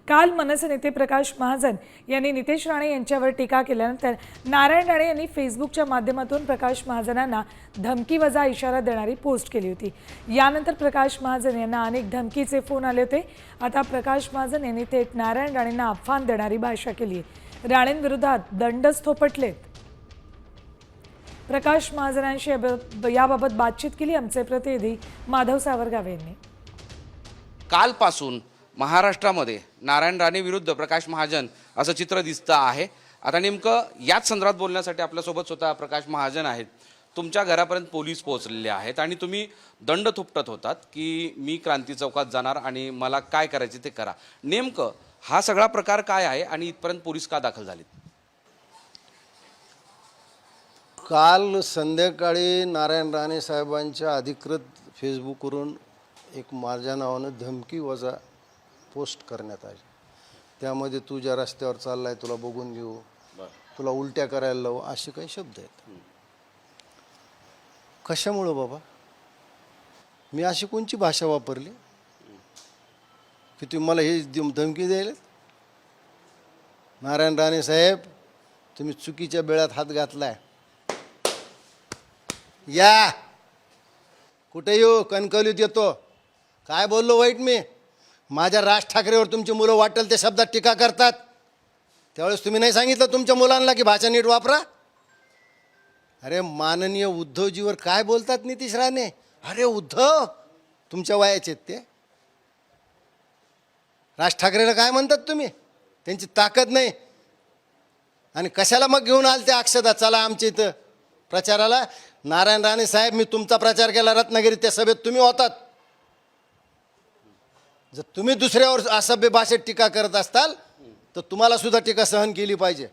काल मनसे नेते प्रकाश महाजन यांनी नितेश राणे यांच्यावर टीका केल्यानंतर नारायण राणे यांनी फेसबुकच्या माध्यमातून प्रकाश महाजनांना धमकीवजा इशारा देणारी पोस्ट केली होती। यानंतर प्रकाश महाजन यांना अनेक धमकीचे फोन आले होते। आता प्रकाश महाजन यांनी थेट नारायण राणेंना आव्हान देणारी भाषा केली आहे। राणेंविरोधात दंडच थोपटलेत। प्रकाश महाजनांशी याबाबत बातचीत केली आमचे प्रतिनिधी माधव सावरगावे यांनी। कालपासून महाराष्ट्रामध्ये नारायण राणे विरुद्ध प्रकाश महाजन असं चित्र दिसतं आहे। आता नेमकं याच संदर्भात बोलण्यासाठी आपल्यासोबत स्वतः प्रकाश महाजन आहेत। तुमच्या घरापर्यंत पोलीस पोहोचलेले आहेत आणि तुम्ही दंड थोपटत होतात की मी क्रांती चौकात जाणार आणि मला काय करायचे ते करा। नेमकं हा सगळा प्रकार काय आहे आणि इथपर्यंत पोलीस का दाखल झालेत? काल संध्याकाळी नारायण राणे साहेबांच्या अधिकृत फेसबुकवरून एक माझ्या नावानं धमकी वजा पोस्ट करण्यात आली। त्यामध्ये तू ज्या रस्त्यावर चाललाय तुला बघून घेऊ, तुला उलट्या करायला लावू, असे काही शब्द आहेत। कशामुळं बाबा? मी अशी कोणची भाषा वापरली की तुम्ही मला हे धमकी द्यायला? नारायण राणे साहेब, तुम्ही चुकीच्या बेळ्यात हात घातलाय। या कुठे येऊ? कणकवलीत येतो। काय बोललो वाईट मी? माझ्या राज ठाकरेवर तुमची मुलं वाटेल त्या शब्दात टीका करतात, त्यावेळेस तुम्ही नाही सांगितलं तुमच्या मुलांना की भाषा नीट वापरा? अरे माननीय उद्धवजीवर काय बोलतात नितीश राणे? अरे उद्धव तुमच्या वयाचे आहेत ते? राज ठाकरेला काय म्हणतात तुम्ही? त्यांची ताकद नाही आणि कशाला मग घेऊन आल ते अक्षदा? चला आमच्या इथं प्रचाराला। नारायण राणे साहेब, मी तुमचा प्रचार केला रत्नागिरीत, त्या सभेत तुम्ही होतात। जर तुम्ही दुसऱ्यावर असभ्य भाषेत टीका करत असताल तर तुम्हाला सुद्धा टीका सहन केली पाहिजे।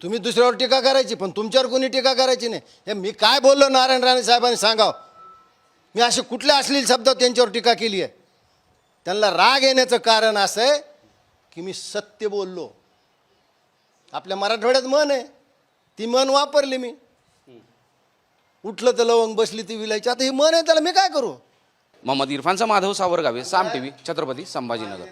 तुम्ही दुसऱ्यावर टीका करायची पण तुमच्यावर कोणी टीका करायची नाही। हे मी काय बोललो नारायण राणे साहेबांनी सांगावं? मी असे कुठले अश्लील शब्द त्यांच्यावर टीका केली आहे? त्यांना राग येण्याचं कारण असं आहे की मी सत्य बोललो। आपल्या मराठवाड्यात म्हण आहे, ती म्हण वापरली मी। उठलं तर लवंग, बसली ती विलायची। आता ही म्हण आहे, त्याला मी काय करू? मोहम्मद इरफानचा माधव सावरगावे, साम टीव्ही, छत्रपती संभाजीनगर।